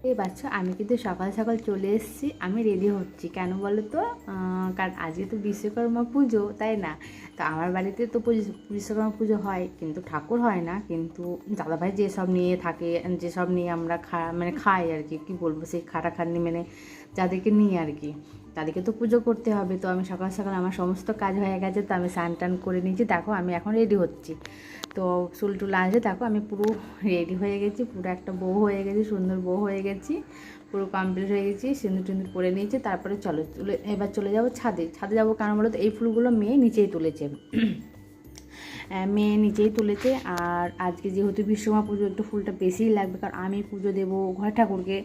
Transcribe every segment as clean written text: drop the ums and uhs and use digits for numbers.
এই বাচ্চা আমি কিন্তু সকাল সকাল চলে এসেছি, আমি রেডি হচ্ছি। কেন বলো তো? কারণ আজকে তো বিশ্বকর্মা পুজো, তাই না? তো আমার বাড়িতে তো বিশ্বকর্মা পুজো হয়, কিন্তু ঠাকুর হয় না। কিন্তু দাদাভাই যেসব নিয়ে থাকে, যেসব নিয়ে আমরা খাই আর কি, কী বলবো, সেই খাটাখাটনি যাদেরকে নিয়ে আর কি, তাদেরকে তো পুজো করতে হবে। তো আমি সকাল সকাল আমার সমস্ত কাজ হয়ে গেছে, তো আমি স্নান টান করে নিয়েছি। দেখো আমি এখন রেডি হচ্ছি। তো চুল টুল আসে, দেখো আমি পুরো রেডি হয়ে গেছি, পুরো একটা বউ হয়ে গেছি, সুন্দর বউ হয়ে গেছি, পুরো কমপ্লিট হয়ে গেছি। সিঁদুর টিঁদুর পরে নিয়েছি। তারপরে এবার চলে যাবো ছাদে। ছাদে যাবো কারণ বলো তো, এই ফুলগুলো মেয়ে নিচেই তুলেছে, মেয়ে নিচেই তুলেছে। আর আজকে যেহেতু বিশ্বকর্মা পুজো, একটু ফুলটা বেশিই লাগবে, কারণ আমি পুজো দেবো ঘর ঠাকুরকে।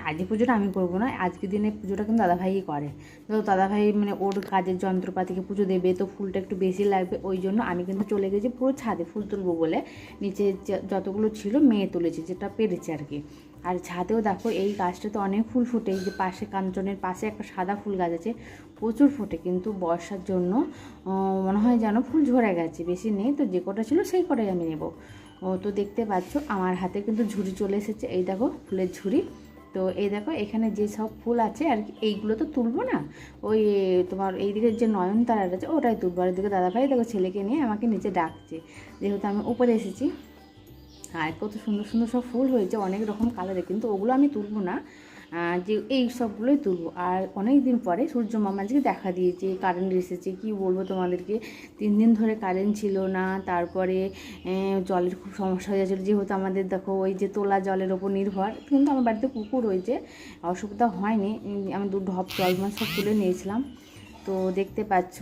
আজকে পুজোটা আমি করবো না, আজকে দিনে পুজোটা কিন্তু দাদাভাইই করে। তো দাদাভাই ওর কাজের যন্ত্রপাতিকে পুজো দেবে, তো ফুলটা একটু বেশি লাগবে। ওই জন্য আমি কিন্তু চলে গেছি পুরো ছাদে ফুল তুলবো বলে। নিচে যতগুলো ছিল মেয়ে তুলেছে, যেটা পেরেছে আর কি। আর ছাদেও দেখো এই গাছটাতে অনেক ফুল ফোটে। এই যে পাশে কাঞ্চনের পাশে একটা সাদা ফুল গাছ আছে, প্রচুর ফোটে, কিন্তু বর্ষার জন্য মনে হয় যেন ফুল ঝরে গেছে, বেশি নেই। তো যে কটা ছিল সেই কটাই আমি নেব। তো দেখতে পাচ্ছ আমার হাতে কিন্তু ঝুড়ি চলে এসেছে, এই দেখো ফুলের ঝুড়ি। তো এই দেখো এখানে যে সব ফুল আছে আর কি, এইগুলো তো তুলবো না, ওই তোমার এইদিকে যে নয়নতারাটা আছে ওটাই তুলবো। আর এদিকে দাদাভাই দেখো ছেলেকে নিয়ে আমাকে নিচে ডাকছে, যেহেতু আমি উপরে এসেছি। আর কত সুন্দর সুন্দর সব ফুল হয়েছে, অনেক রকম কালারের, কিন্তু ওগুলো আমি তুলবো না, যে এই সবগুলোই তুলবো। আর অনেক দিন পরে সূর্য মামা আজকে দেখা দিয়েছে, কারেন্ট এসেছে। কি বলবো তোমাদেরকে, 3 দিন ধরে কারেন্ট ছিল না। তারপরে জলের খুব সমস্যা হয়ে যাচ্ছিলো, যেহেতু আমাদের দেখো ওই যে তোলা জলের ওপর নির্ভর। কিন্তু আমার বাড়িতে পুকুর রয়েছে, অসুবিধা হয়নি। আমি 2 ঢপ জল সব তুলে নিয়েছিলাম। তো দেখতে পাচ্ছ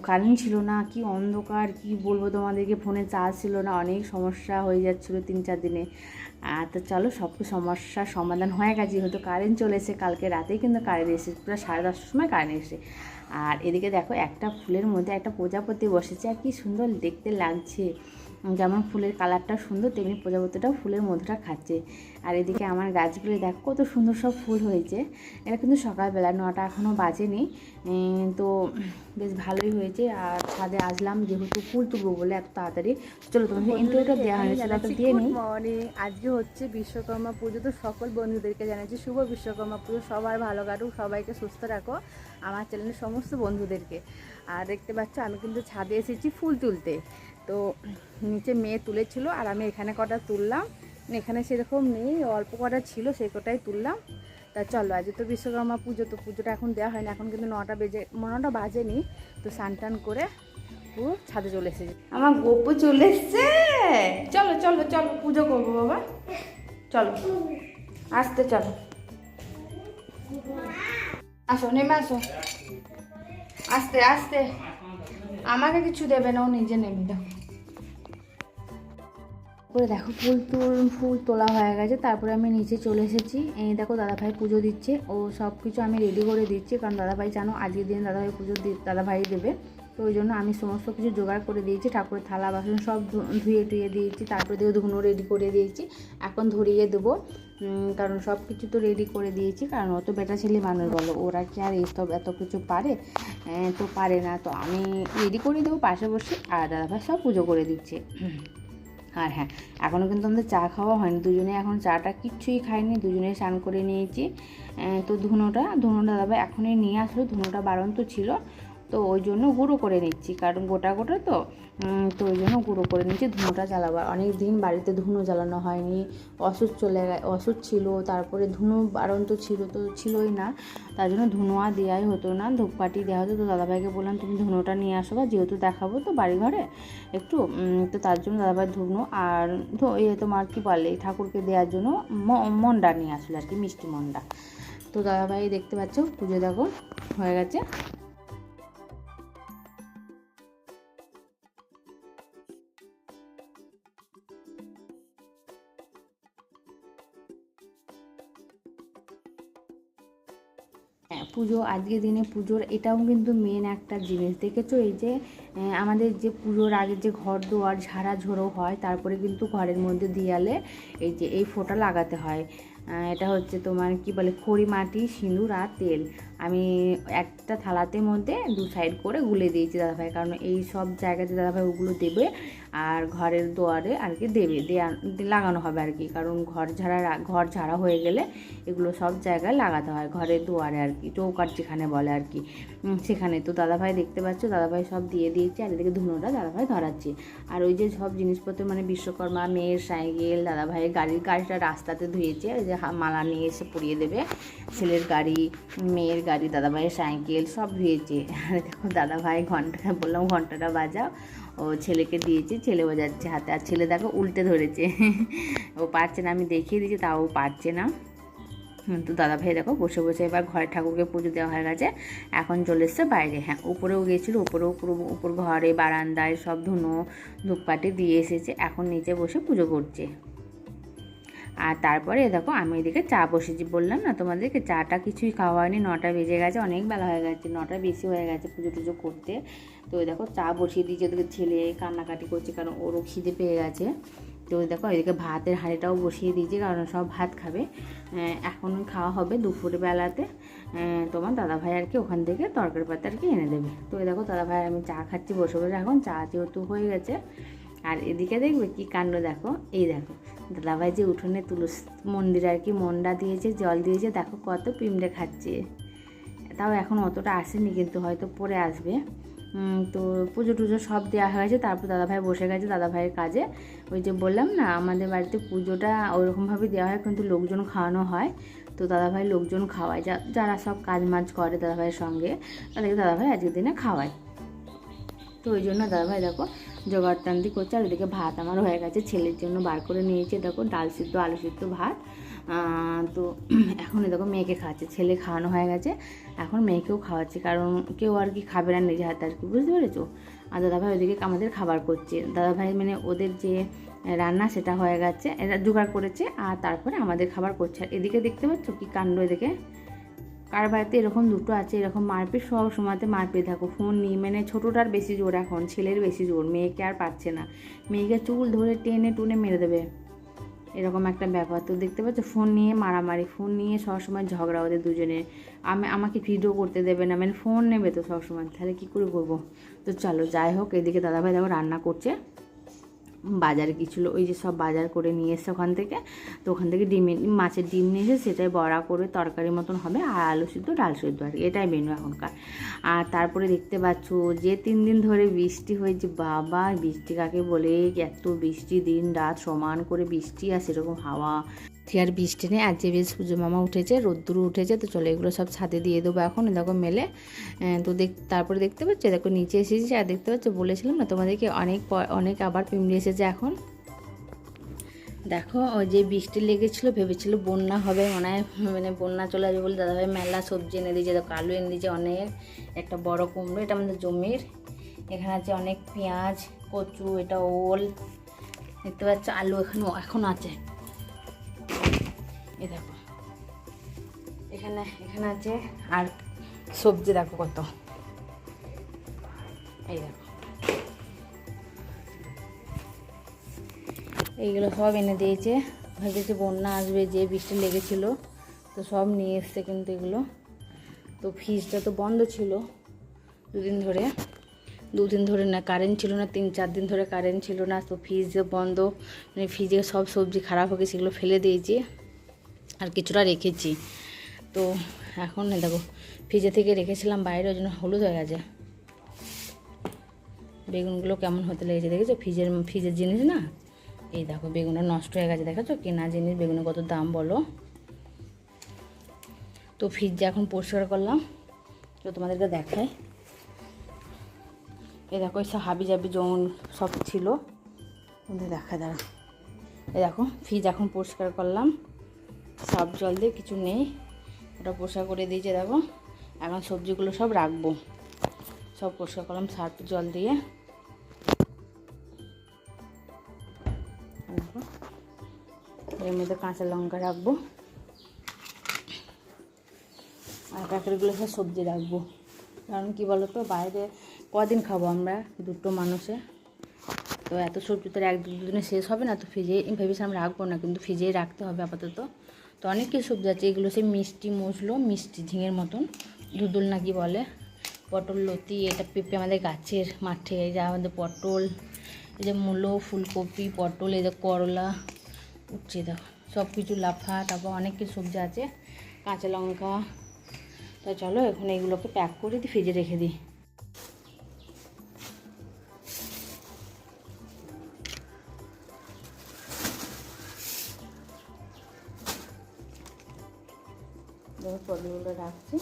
কারেন্ট ছিল না, কি অন্ধকার, কি বলবো তোমাদেরকে, ফোনে চার্জ ছিল না, অনেক সমস্যা হয়ে যাচ্ছিলো 3-4 দিনে। তো চলো সব সমস্যার সমাধান হয়ে গেছে, যেহেতু কারেন্ট চলে এসে, কালকে রাতেই কিন্তু কারেন্ট এসে, প্রায় 10:30টার সময় কারেন্ট এসে। আর এদিকে দেখো একটা ফুলের মধ্যে একটা প্রজাপতি বসেছে, আর কি সুন্দর দেখতে লাগছে। যেমন ফুলের কালারটা সুন্দর, তেমনি প্রজাপতিটাও ফুলের মধুটা খাচ্ছে। আর এদিকে আমার গাছগুলো দেখো কত সুন্দর সব ফুল হয়েছে। এটা কিন্তু সকালবেলা 9টা এখনও বাজেনি। তো বেশ ভালোই হয়েছে। আর ছাদে আসলাম যেহেতু ফুল তুলবো বলে এত তাড়াতাড়ি। চলো তোমাকে ইন্টারভিউটা দেওয়া হয়নি, সেটা তো দিয়ে নিই। মর্নিং, আজকে হচ্ছে বিশ্বকর্মা পুজো। তো সকল বন্ধুদেরকে জানাচ্ছি শুভ বিশ্বকর্মা পুজো। সবার ভালো কাটুক, সবাইকে সুস্থ রাখো, আমার চ্যানেলের সমস্ত বন্ধুদেরকে। আর দেখতে পাচ্ছ আমি কিন্তু ছাদে এসেছি ফুল তুলতে। তো নিচে মেয়ে তুলেছিল, আর আমি এখানে কটা তুললাম। এখানে সেরকম নেই, অল্প কটা ছিল, সেই কটাই তুললাম। তা চলো, আজকে তো বিশ্বকর্মা পুজো, তো পুজোটা এখন দেওয়া হয়নি, এখন কিন্তু 9টা বাজেনি। তো স্নান টান করে পুরো ছাদে চলে এসেছি। আমার গোপু চলে এসছে। চলো চলো চলো পুজো করবো বাবা, চলো আসতে, চলো আসো, নেমে আসো, আস্তে আস্তে, আমাকে কিছু দেবে না, ও নিজে নেমে। দেখো তারপরে দেখো ফুল তোলা হয়ে গেছে, তারপরে আমি নিচে চলে এসেছি। এই দেখো দাদাভাই পুজো দিচ্ছে, ও সব কিছু আমি রেডি করে দিচ্ছি, কারণ দাদাভাই জানো আজকের দিন দাদাভাই পুজো দাদাভাই দেবে। তো ওই জন্য আমি সমস্ত কিছু জোগাড় করে দিয়েছি, ঠাকুরের থালা বাসন সব ধুয়ে টুয়ে দিয়েছি, তারপরে দিয়ে ধুনো রেডি করে দিয়েছি, এখন ধরিয়ে দেবো। কারণ সব কিছু তো রেডি করে দিয়েছি, কারণ অত বেটা ছেলে মানুষ বলো, ওরা কি আর এইসব এত কিছু পারে? তো পারে না। তো আমি রেডি করে দেবো পাশে বসে, আর দাদাভাই সব পুজো করে দিচ্ছে। আর হ্যাঁ, এখনও কিন্তু আমাদের চা খাওয়া হয়নি, দুজনে এখন চাটা কিচ্ছুই খাইনি, দুজনে স্নান করে নিয়েছি। তো ধুনোটা দাদাভাই এখনই নিয়ে আসলো, ধুনোটা বাড়ন্ত ছিল, তো ওই জন্য গুঁড়ো করে নিচ্ছি, কারণ গোটা গোটা তো ওই জন্য গুঁড়ো করে নিচ্ছি। ধুনোটা জ্বালাবার অনেক দিন বাড়িতে ধুনো জ্বালানো হয়নি, ওষুধ ছিল, তারপরে ধুনো বাড়ন্ত ছিল, তো ছিলই না, তার জন্য ধুনোয়া দেওয়াই হতো না, ধূপকাঠি দেওয়া হতো। তো দাদাভাইকে বললাম তুমি ধুনোটা নিয়ে আসো, বা যেহেতু দেখাবো তো বাড়ি ঘরে একটু, তো তার জন্য দাদাভাই ধুনো আর তোমার কী বলে ঠাকুরকে দেওয়ার জন্য মন্ডা নিয়ে আসলো আর কি, মিষ্টি মন্ডা। তো দাদাভাই দেখতে পাচ্ছ পুজো দেখো হয়ে গেছে। হ্যাঁ, পুজো আজকের দিনে পুজোর এটাও কিন্তু মেন একটা জিনিস দেখেছো, এই যে আমাদের যে পুজোর আগে যে ঘর দুয়ার ঝাড়া ঝোড়ো হয়, তারপরে কিন্তু ঘরের মধ্যে দেয়ালে এই যে এই ফোঁটা লাগাতে হয়। এটা হচ্ছে তোমার কি বলে খড়ি মাটি, সিঁদুর আর তেল। আমি একটা থালাতে মধ্যে 2 সাইড করে গুলে দিয়েছি দাদাভাই, কারণ এই সব জায়গাতে দাদাভাই ওগুলো দেবে আর ঘরের দুয়ারে আর কি দেবে, লাগানো হবে আর কি, কারণ ঘর ঝাড়া হয়ে গেলে এগুলো সব জায়গায় লাগাতে হয়, ঘরের দুয়ারে আর কি, চৌকাঠ যেখানে বলে আর কি সেখানে। তো দাদাভাই দেখতে পাচ্ছ দাদাভাই সব দিয়ে দিয়েছে, আর এদিকে ধুনোটা দাদাভাই ধরাচ্ছে। আর ওই যে সব জিনিসপত্র মানে বিশ্বকর্মা, মেয়ের সাইকেল, দাদাভাইয়ের গাড়িটা রাস্তাতে ধুয়েছে, ওই যে মালা নিয়ে এসে পরিয়ে দেবে, ছেলের গাড়ি, মেয়ের গাড়ি, দাদাভাইয়ের সাইকেল সব ধুয়েছে। আর দেখো দাদাভাই বললাম ঘন্টাটা বাজাও, ও ছেলেকে দিয়েছে, ছেলে বাজাচ্ছে হাতে, আর ছেলে দেখো উল্টে ধরেছে ও পারছে না, আমি দেখিয়ে দিয়েছি তাও পারছে না। তো দাদাভাই দেখো বসে বসে এবার ঘরে ঠাকুরকে পুজো দেওয়া হয়ে গেছে, এখন চলে এসছে বাইরে। হ্যাঁ, উপরেও গিয়েছিলো, উপরেও উপর ঘরে বারান্দায় সব ধূপকাঠি দিয়ে এসেছে, এখন নিচে বসে পুজো করছে। আর তারপরে দেখো আমি এদিকে চা বসেছি, বললাম না তোমাদেরকে চাটা কিছুই খাওয়া হয়নি, 9টা বেজে গেছে, অনেক বেলা হয়ে গেছে, 9টা বেশি হয়ে গেছে পুজো টুজো করতে। তো দেখো চা বসিয়ে দিয়েছি, ওদিকে ছেলে কান্নাকাটি করছে কারণ ওরও খিদে পেয়ে গেছে। তো দেখো এদিকে ভাতের হাঁড়িটাও বসিয়ে দিয়েছি, কারণ সব ভাত খাবে, এখন খাওয়া হবে দুপুর বেলাতে। তোমার দাদাভাই আর কি ওখান থেকে তরকারি পাতা আর কি এনে দেবে। তো দেখো দাদাভাই আমি চা খাচ্ছি বসে বসে, এখন চা যেহেতু হয়ে গেছে। আর এদিকে দেখবে কি কাণ্ড দেখো, এই দেখো দাদাভাই যে উঠোনে তুলসী মন্দিরে আর কি মন্ডা দিয়েছে, জল দিয়েছে, দেখো কত পিঁমড়ে খাচ্ছে। তাও এখন অতটা আসেনি, কিন্তু হয়তো পরে আসবে। তো পুজো টুজো সব দেওয়া হয়ে গেছে, তারপর দাদাভাই বসে গেছে দাদাভাইয়ের কাজে। ওই যে বললাম না আমাদের বাড়িতে পুজোটা ওইরকমভাবে দেওয়া হয়, কিন্তু লোকজন খাওয়ানো হয়। তো দাদাভাই লোকজন খাওয়ায়, যারা সব কাজ মাজ করে দাদাভাইয়ের সঙ্গে, তাদেরকে দাদাভাই আজকের দিনে খাওয়ায়। তো ওই জন্য দাদাভাই দেখো জোগাড়তান্তি করছে। আর ওদিকে ভাত আমার হয়ে গেছে, ছেলের জন্য বার করে নিয়েছে, দেখো ডাল সিদ্ধ, আলু সিদ্ধ, ভাত। তো এখন দেখো মেয়েকে খাওয়াচ্ছে, ছেলে খাওয়ানো হয়ে গেছে, এখন মেয়েকেও খাওয়াচ্ছে, কারণ কেউ আর কি খাবে না নিজে হাতে আর কি, বুঝতে পেরেছো। আর দাদাভাই ওদিকে আমাদের খাবার করছে, দাদাভাই মানে ওদের যে রান্না সেটা হয়ে গেছে, এরা জোগাড় করেছে, আর তারপরে আমাদের খাবার করছে। আর এদিকে দেখতে পাচ্ছ কি কাণ্ড, এদিকে কার বাড়িতে এরকম দুটো আছে, এরকম মারপিট, সব সময়তে মারপিট থাকো, ফোন নিয়ে, মানে ছোটোটার বেশি জোর, এখন ছেলের বেশি জোর, মেয়েকে আর পারছে না, মেয়েকে চুল ধরে টেনে টুনে মেরে দেবে, এরকম একটা ব্যাপার। তো দেখতে পাচ্ছ ফোন নিয়ে মারামারি, ফোন নিয়ে সবসময় ঝগড়া ওদের দুজনে, আমাকে ভিডিও করতে দেবে না, মানে ফোন নেবে তো সবসময়, তাহলে কী করে করবো। তো চলো যাই হোক, এদিকে দাদাভাই দেখো রান্না করছে, বাজারে গিয়েছিলো, ওই যে সব বাজার করে নিয়ে এসছে ওখান থেকে। তো ওখান থেকে মাছের ডিম নিয়ে এসে সেটাই বড়া করে তরকারির মতন হবে, আর আলু সিদ্ধ, ডাল সিদ্ধ আর কি, এটাই মেনু এখনকার। আর তারপরে দেখতে পাচ্ছ যে 3 দিন ধরে বৃষ্টি হয়েছে, বাবা বৃষ্টি কাকে বলে, এত বৃষ্টি, দিন রাত সমান করে বৃষ্টি, আর সেরকম হাওয়া, আর বৃষ্টি নেই। আজ যে বেশ পুজো মামা উঠেছে, রোদ্দুরও উঠেছে, তো চলো এগুলো সব ছাদে দিয়ে দেবো এখন, দেখো মেলে। তো তারপরে দেখতে পাচ্ছ দেখো নিচে এসেছি, আর দেখতে পাচ্ছ বলেছিলাম না তোমাদেরকে অনেক আবার পিঁমড়ে এসেছে এখন। দেখো ওই যে বৃষ্টি লেগেছিলো, ভেবেছিল বন্যা হবে মনে হয়, মানে বন্যা চলে আসবে বলে দাদাভাই মেলা সবজি এনে দিয়েছে, দেখো আলু এনে দিয়েছে অনেক, একটা বড় কুমড়ো, এটা আমাদের জমির, এখানে আছে অনেক পেঁয়াজ, কচু, এটা ওল, দেখতে পাচ্ছ আলু এখন আছে, এই দেখো এখানে আছে, আর সবজি দেখো কত, এই দেখো এইগুলো সব এনে দিয়েছে, ভেবেছে বন্যা আসবে, যে বৃষ্টি লেগেছিলো, তো সব নিয়ে এসছে কিন্তু এগুলো। তো ফ্রিজটা তো বন্ধ ছিল দুদিন ধরে না, কারেন্ট ছিল না, 3-4 দিন ধরে কারেন্ট ছিল না, তো ফ্রিজও বন্ধ, মানে ফ্রিজে সব সবজি খারাপ হয়ে গেছে, সেগুলো ফেলে দিয়েছি, আর কিছুটা রেখেছি। তো এখন দেখো ফ্রিজে থেকে রেখেছিলাম বাইরে, ওই জন্য হলুদ হয়ে গেছে, বেগুনগুলো কেমন হতে লেগেছে দেখেছো, ফ্রিজের জিনিস না, এই দেখো বেগুনটা নষ্ট হয়ে গেছে, দেখেছো কেনা জিনিস বেগুনের কত দাম বলো। তো ফ্রিজটা এখন পরিষ্কার করলাম, তো তোমাদেরকে দেখাই, এই দেখো সব হাবি জাবি যেমন সব ছিল, দেখা দাঁড়া, এই দেখো ফ্রিজ এখন পরিষ্কার করলাম, সার্ফ জল দিয়ে, কিছু নেই, ওটা পরিষ্কার করে দিয়েছে। দেখো এখন সবজিগুলো সব রাখবো, সব পরিষ্কার করলাম সার্ফ জল দিয়ে। দেখো এর মধ্যে কাঁচা লঙ্কা রাখবো, আর প্যাকেটগুলো সব সবজি রাখবো, কারণ কি বলো তো বাইরে কদিন খাবো আমরা, 2টো মানুষে, তো এত সবজি তো 1-2 দিনে শেষ হবে না, তো ফ্রিজে ভেবেছিলাম রাখবো না, কিন্তু ফ্রিজেই রাখতে হবে আপাতত। তো অনেক কিছু সবজি আছে, এগুলো সেই মিষ্টি মশলো, মিষ্টি ঝিঙের মতন, দুদুল নাকি বলে, পটল লতি, এটা পেঁপে আমাদের গাছের মাঠে, এই যে আমাদের পটল, এই যে মূলো, ফুলকপি, পটল, এই যে করলা উঠছে, দেখো সব কিছু লাফা, তারপর অনেক কিছু সবজি আছে, কাঁচা লঙ্কা। তো চলো এখন এগুলোকে প্যাক করে দিই, ফ্রিজে রেখে দিই। পটলগুলো রাখছি।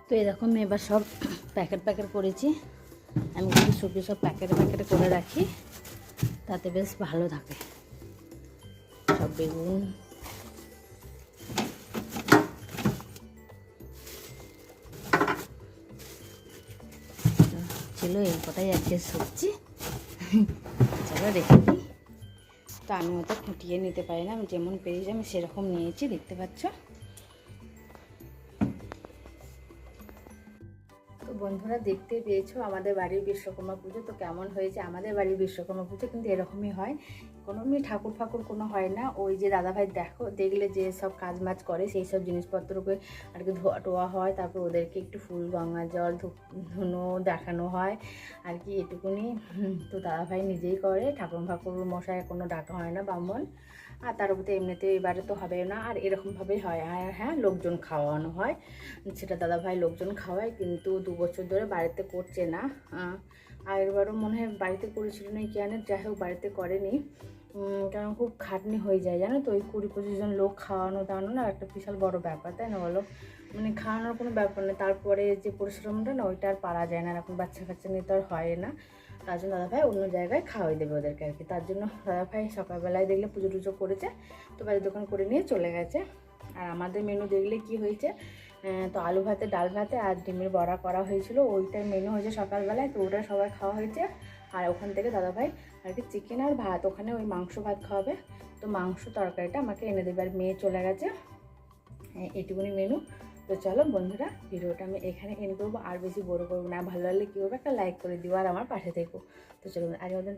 তো এরকম এবার সব প্যাকেট করেছি। আমি কিন্তু সবজি সব প্যাকেটে করে রাখি, তাতে বেশ ভালো থাকে। সব বেগুন, ছিল এই কটাই আজকে সবজি, চলো রেখে দিই। তো আমি ওটা খুঁটিয়ে নিতে পারি না, আমি যেমন পেয়েছি আমি সেরকম নিয়েছি, দেখতে পাচ্ছ। তো বন্ধুরা দেখতে পেয়েছো আমাদের বাড়ির বিশ্বকর্মা পুজো তো কেমন হয়েছে। আমাদের বাড়ির বিশ্বকর্মা পুজো কিন্তু এরকমই হয়, কোনো ঠাকুর ফাকুর কোনো হয় না। ওই যে দাদাভাই দেখলে যে সব কাজ মাজ করে সেই সব জিনিসপত্রকে আর কি ধোয়া টোয়া হয়, তারপর ওদেরকে একটু ফুল, গঙ্গা জল, ধুনো দেখানো হয় আর কি, এটুকুনি। তো দাদাভাই নিজেই করে, ঠাকুর ফাকুর মশাই কোনো ডাকা হয় না, ব্রাহ্মণ। আর তার উপরে এমনিতে এবারে তো হবে না, আর এরকমভাবেই হয়। আর হ্যাঁ, লোকজন খাওয়ানো হয়, সেটা দাদাভাই লোকজন খাওয়ায়, কিন্তু 2 বছর ধরে বাড়িতে করছে না। আগেরবারও মনে হয় বাড়িতে করেছিল না কি জানে, যাই হোক বাড়িতে করেনি, কারণ খুব খাটনি হয়ে যায় জানো তো। ওই 20-25 জন লোক খাওয়ানো দাওয়ানো না একটা বিশাল বড় ব্যাপার, তাই না বলো? মানে খাওয়ানোর কোনো ব্যাপার নেই, তারপরে যে পরিশ্রমটা না ওইটা আর পারা যায় না, এখন বাচ্চা কাচ্চা নিয়ে তো আর হয় না। তার জন্য দাদাভাই অন্য জায়গায় খাওয়াই দেবে ওদেরকে আর কি। তার জন্য দাদাভাই সকালবেলায় দেখলে পুজো টুজো করেছে, তো বাড়ির দোকান করে নিয়ে চলে গেছে। আর আমাদের মেনু দেখলে কি হয়েছে, তো আলু ভাতে, ডাল ভাতে আর ডিমের বড়া করা হয়েছিল, ওইটার মেনু হয়েছে সকালবেলায়, তো ওটা সবাই খাওয়া হয়েছে। আর ওখান থেকে দাদাভাই আর কি চিকেন আর ভাত, ওখানে ওই মাংস ভাত খাওয়াবে, তো মাংস তরকারিটা আমাকে এনে দেবে। আর মেয়ে চলে গেছে, এইটুকুনি মেনু। তো চলো বন্ধুরা, ভিডিওটা আমি এখানে এন্ড করবো, আর বেশি বড় করবো না। ভালো লাগলে কী করবো, একটা লাইক করে দিও আর আমার পাশে থেকো। তো চলো আজ মতন